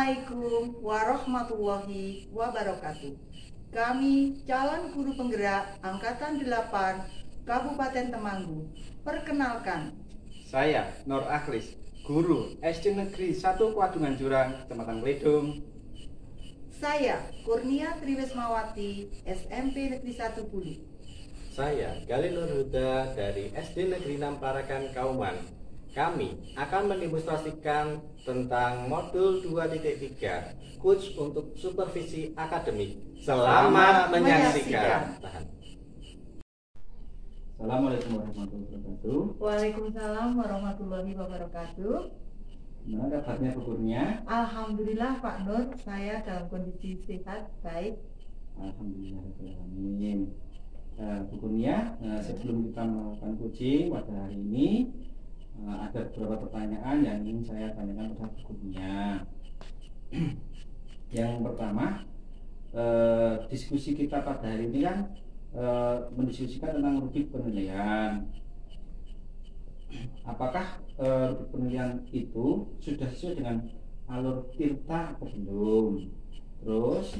Assalamualaikum warahmatullahi wabarakatuh. Kami calon guru penggerak Angkatan 8 Kabupaten Temanggung. Perkenalkan, saya Nur Akhlis, guru SD Negeri 1 Kwadungan Jurang, Kecamatan Kledung. saya Kurnia Triwismawati, SMP Negeri 1 Bulu. Saya Galih Nur Huda dari SD Negeri 6 Parakan Kauman. Kami akan mendemonstrasikan tentang modul 2.3 Coach untuk Supervisi Akademik. Selamat menyaksikan. Assalamualaikum warahmatullahi wabarakatuh. Waalaikumsalam warahmatullahi wabarakatuh. Gimana kabarnya Bu Kurnia? Alhamdulillah Pak Nur, saya dalam kondisi sehat, baik. Alhamdulillah. Bu Kurnia, sebelum kita melakukan coaching pada hari ini, ada beberapa pertanyaan yang ingin saya tanyakan kepada Bu Kurnia. Yang pertama, diskusi kita pada hari ini kan mendiskusikan tentang rubrik penilaian. Apakah rubrik penilaian itu sudah sesuai dengan alur Tirta atau belum? Terus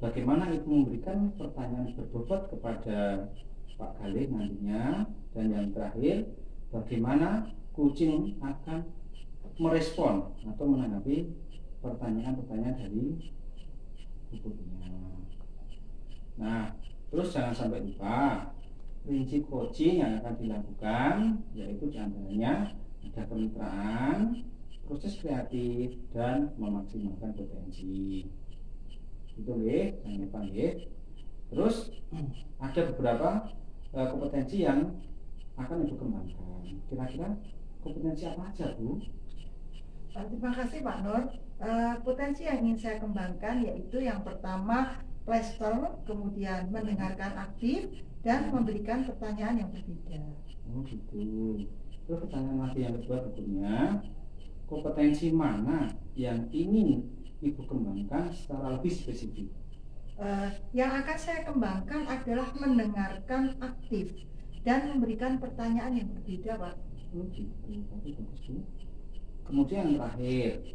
bagaimana itu memberikan pertanyaan berbobot kepada Pak Galih nantinya? Dan yang terakhir, bagaimana coaching akan merespon atau menanggapi pertanyaan-pertanyaan dari bukunya. Nah, terus jangan sampai lupa prinsip coaching yang akan dilakukan, yaitu diantaranya ada kemitraan, proses kreatif, dan memaksimalkan potensi. Itu nggih, jangan lupa nggih. Terus ada beberapa kompetensi yang akan Ibu kembangkan. Kira-kira kompetensi apa aja, Bu? Terima kasih Pak Nur. Potensi yang ingin saya kembangkan yaitu yang pertama playstore, kemudian mendengarkan aktif, dan memberikan pertanyaan yang berbeda. Oh gitu. Terus pertanyaan lagi yang kedua berikutnya, kompetensi mana yang ingin Ibu kembangkan secara lebih spesifik? Yang akan saya kembangkan adalah mendengarkan aktif dan memberikan pertanyaan yang berbeda, Pak. Oh gitu, bagus Bu. Kemudian yang terakhir,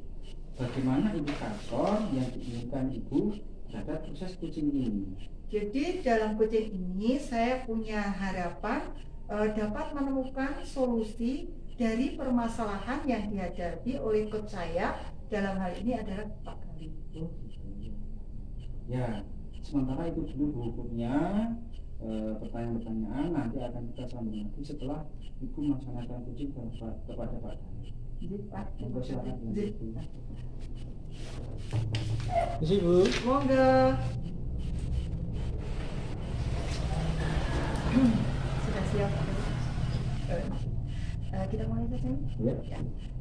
bagaimana indikator yang diinginkan Ibu terhadap proses coaching ini? Jadi dalam coaching ini saya punya harapan dapat menemukan solusi dari permasalahan yang dihadapi oleh coach saya, dalam hal ini adalah Pak Galih. Oh gitu. Ya, sementara itu dulu bukunya. Pertanyaan-pertanyaan nanti akan kita sambung lagi setelah Ibu melaksanakan coaching kepada Pak Galih. Monggo silakan Bu. Isi Bu. Monggo. Sudah siap. Kita mulai saja. Ya.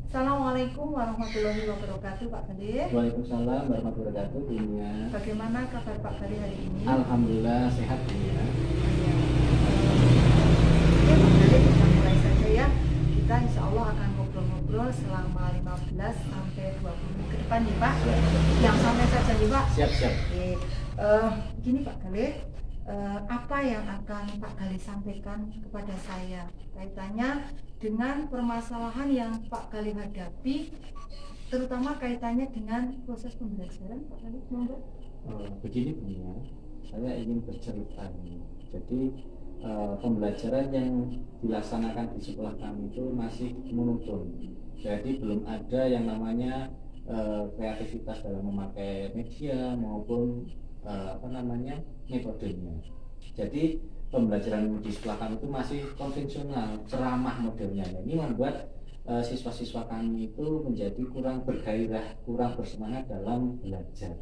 Assalamualaikum warahmatullahi wabarakatuh, Pak Galih. Waalaikumsalam warahmatullahi wabarakatuh. Dunia. Bagaimana kabar Pak Galih hari ini? Alhamdulillah sehat dunia. Oke Pak Galih, kita mulai saja ya. Kita insya Allah akan ngobrol-ngobrol selama 15 sampai 20 menit ke depan nih Pak. Yang sampai saja nih Pak. Siap. Oke, gini Pak Galih, apa yang akan Pak Galih sampaikan kepada saya kaitannya dengan permasalahan yang Pak Galih hadapi, terutama kaitannya dengan proses pembelajaran, Pak Galih, monggo. Begini dunia, saya ingin bercerita ini. Jadi pembelajaran yang dilaksanakan di sekolah kami itu masih monoton. Jadi belum ada yang namanya kreativitas dalam memakai media maupun metodenya. Jadi pembelajaran di sekolah kami itu masih konvensional, ceramah modelnya. Ini membuat siswa-siswa kami itu menjadi kurang bergairah, kurang bersemangat dalam belajar.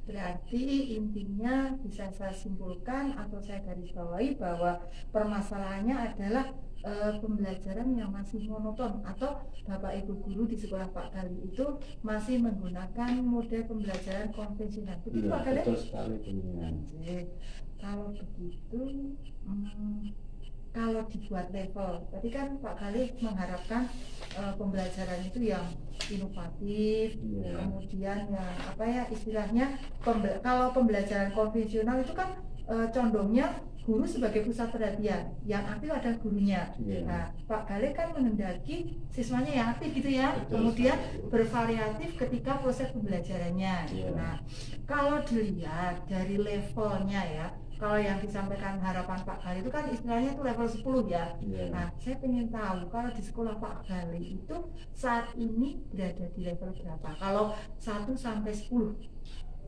Berarti intinya bisa saya simpulkan atau saya garis bawahi bahwa permasalahannya adalah pembelajaran yang masih monoton, atau Bapak Ibu guru di sekolah Pak Galih itu masih menggunakan model pembelajaran konvensional. Begitu Pak Galih? Betul sekali dunia. Kalau begitu, kalau dibuat level, tadi kan Pak Galih mengharapkan pembelajaran itu yang inovatif, kemudian yang istilahnya kalau pembelajaran konvensional itu kan condongnya guru sebagai pusat perhatian, yang aktif ada gurunya. Iya. Nah, Pak Galih kan menghendaki siswanya yang aktif gitu ya, Betul kemudian sekali. bervariatif ketika proses pembelajarannya. Iya. Nah, kalau dilihat dari levelnya ya, kalau yang disampaikan harapan Pak Galih itu kan istilahnya itu level 10 ya. Iya. Nah, saya ingin tahu kalau di sekolah Pak Galih itu saat ini berada di level berapa? Kalau 1 sampai 10.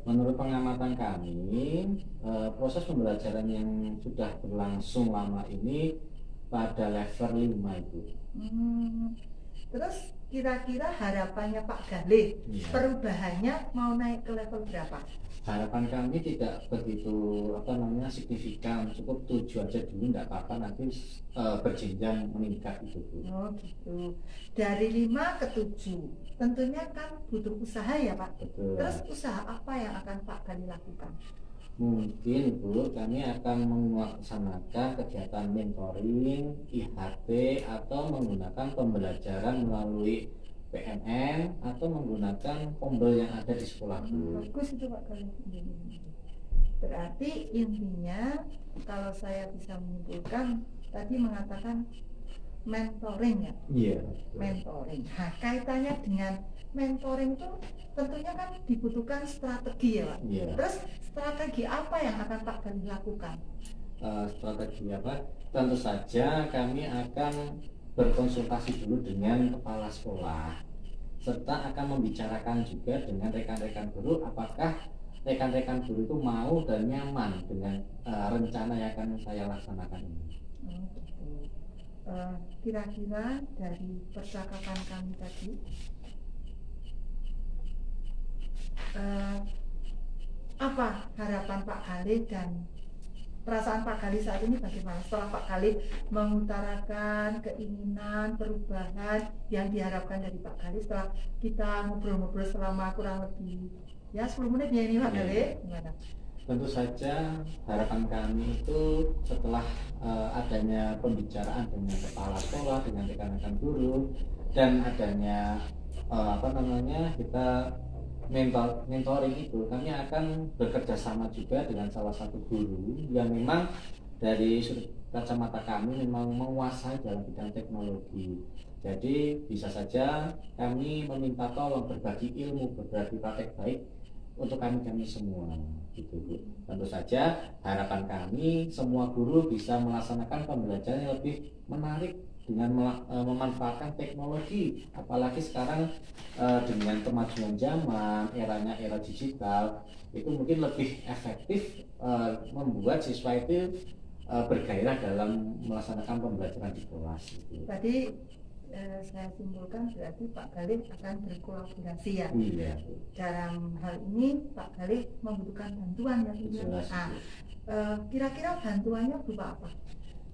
Menurut pengamatan kami, proses pembelajaran yang sudah berlangsung lama ini pada level 5 itu. Terus kira-kira harapannya Pak Galih, Iya. perubahannya mau naik ke level berapa? Harapan kami tidak begitu signifikan, cukup 7 aja dulu, tidak apa-apa, nanti berjenjang meningkat itu, Bu. Oh gitu. Dari 5 ke 7. Tentunya kan butuh usaha ya Pak. Betul. Terus usaha apa yang akan Pak Galih lakukan? Mungkin Bu, kami akan melaksanakan kegiatan mentoring, IHT, atau menggunakan pembelajaran melalui PMN, atau menggunakan pembel yang ada di sekolah Bu. Bagus itu Pak Galih. Berarti intinya kalau saya bisa menyimpulkan tadi mengatakan mentoring ya. Iya. Mentoring. Nah, kaitannya dengan mentoring itu tentunya kan dibutuhkan strategi ya Pak. Iya. Terus strategi apa yang akan Pak Galih lakukan? Strategi apa? Tentu saja kami akan berkonsultasi dulu dengan kepala sekolah, serta akan membicarakan juga dengan rekan-rekan guru apakah rekan-rekan guru itu mau dan nyaman dengan rencana yang akan saya laksanakan ini. Oh, gitu. Kira-kira dari percakapan kami tadi, apa harapan Pak Galih dan perasaan Pak Galih saat ini bagaimana setelah Pak Galih mengutarakan keinginan perubahan yang diharapkan dari Pak Galih setelah kita ngobrol-ngobrol selama kurang lebih ya 10 menit ya ini Pak Galih, gimana? Tentu saja harapan kami itu setelah adanya pembicaraan dengan kepala sekolah, dengan rekan-rekan guru, dan adanya kita mentoring itu, kami akan bekerja sama juga dengan salah satu guru yang memang dari sudut kacamata kami memang menguasai dalam bidang teknologi. Jadi bisa saja kami meminta tolong berbagi ilmu, berbagi praktek baik untuk kami semua, gitu Bu. Tentu saja harapan kami semua guru bisa melaksanakan pembelajaran yang lebih menarik dengan memanfaatkan teknologi, apalagi sekarang dengan kemajuan zaman, eranya era digital, itu mungkin lebih efektif membuat siswa itu bergairah dalam melaksanakan pembelajaran di kelas. Gitu. Tadi saya simpulkan berarti Pak Galih akan berkolaborasi ya. Iya. Dalam hal ini Pak Galih membutuhkan bantuan ya. Jelas. Nah, kira-kira bantuannya berupa apa?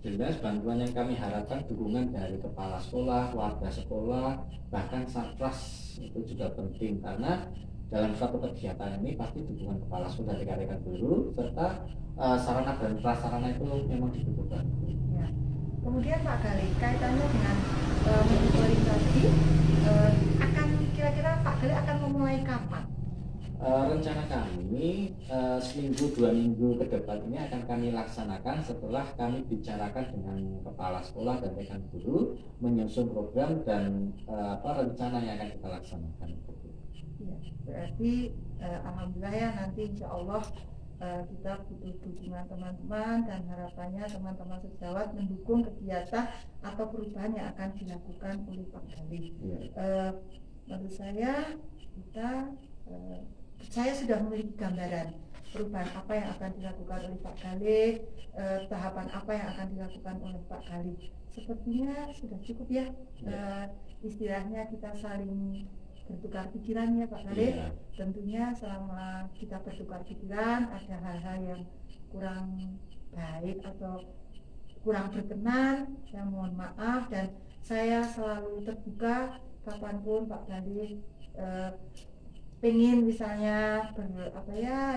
Jelas bantuan yang kami harapkan dukungan dari kepala sekolah, warga sekolah, bahkan satgas itu juga penting karena dalam suatu kegiatan ini pasti dukungan kepala sekolah dari rekan-rekan guru serta sarana dan prasarana itu memang dibutuhkan. Ya. Kemudian Pak Galih kaitannya dengan monitoring tadi, akan kira-kira Pak Galih akan memulai kapan? Rencana kami seminggu 2 minggu ke depan ini akan kami laksanakan setelah kami bicarakan dengan kepala sekolah dan rekan guru menyusun program dan rencana yang akan kita laksanakan. Ya, berarti alhamdulillah ya nanti insya Allah kita butuh dukungan teman-teman dan harapannya teman-teman sejawat mendukung kegiatan atau perubahan yang akan dilakukan oleh Pak Galih. Ya. Menurut saya saya sudah memiliki gambaran perubahan apa yang akan dilakukan oleh Pak Galih, tahapan apa yang akan dilakukan oleh Pak Galih. Sepertinya sudah cukup ya, istilahnya kita saling bertukar pikiran ya Pak Galih. Iya. Tentunya selama kita bertukar pikiran ada hal-hal yang kurang baik atau kurang berkenan, saya mohon maaf dan saya selalu terbuka kapanpun Pak Galih pengen misalnya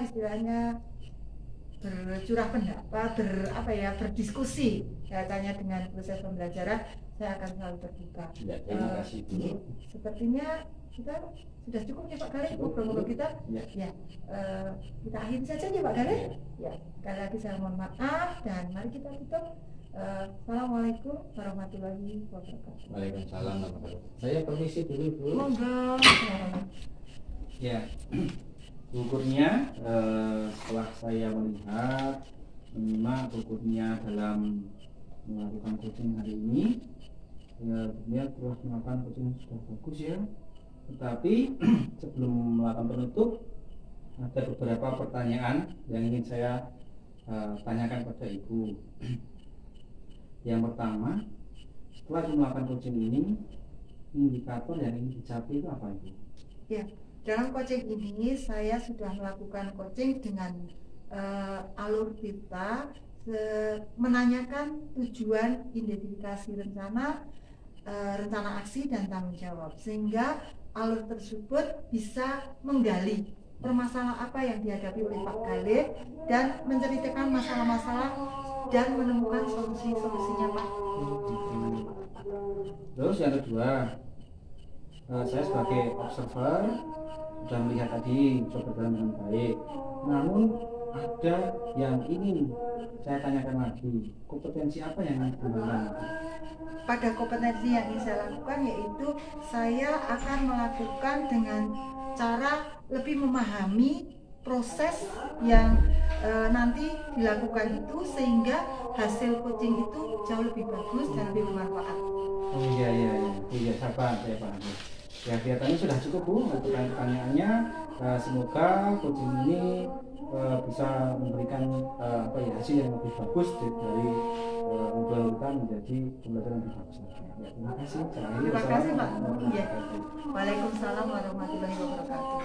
istilahnya bercurah pendapat, berdiskusi kaitannya dengan proses pembelajaran, saya akan selalu terbuka. Ya, terima kasih Bu. Sepertinya kita sudah cukup ya Pak Galih ngobrol-ngobrol kita. Ya. Ya, kita akhiri saja ya Pak Galih. Ya, sekali lagi saya mohon maaf dan mari kita tutup. Assalamualaikum warahmatullahi wabarakatuh. Waalaikumsalam warahmatullahi wabarakatuh. Saya permisi dulu Bu. Monggo. Ya, ukurnya setelah saya melihat menyimak ukurnya dalam melakukan coaching hari ini, ya dia telah melakukan coaching sudah bagus ya. Tetapi sebelum melakukan penutup, ada beberapa pertanyaan yang ingin saya tanyakan pada Ibu. Yang pertama, setelah melakukan coaching ini, indikator yang ingin dicapai itu apa Ibu? Ya, dalam coaching ini saya sudah melakukan coaching dengan alur kita, menanyakan tujuan, identifikasi rencana, rencana aksi dan tanggung jawab, sehingga alur tersebut bisa menggali permasalahan apa yang dihadapi oleh Pak Galih dan menceritakan masalah-masalah dan menemukan solusi-solusinya Pak. Terus yang kedua, saya sebagai observer sudah melihat tadi coba berjalan dengan baik. Namun ada yang ingin saya tanyakan lagi, kompetensi apa yang ingin dikembangkan? Pada kompetensi yang ingin saya lakukan yaitu saya akan melakukan dengan cara lebih memahami proses yang nanti dilakukan itu sehingga hasil coaching itu jauh lebih bagus dan lebih bermanfaat. Oh iya, sabar, saya paham. Ya, kelihatannya sudah cukup Bu untuk pertanyaannya. Semoga coaching ini bisa memberikan hasil yang lebih bagus dari obrolan kita menjadi pembelajaran yang lebih bagus lagi. Ya, terima kasih. Terima kasih Pak. Ya. Waalaikumsalam warahmatullahi wabarakatuh.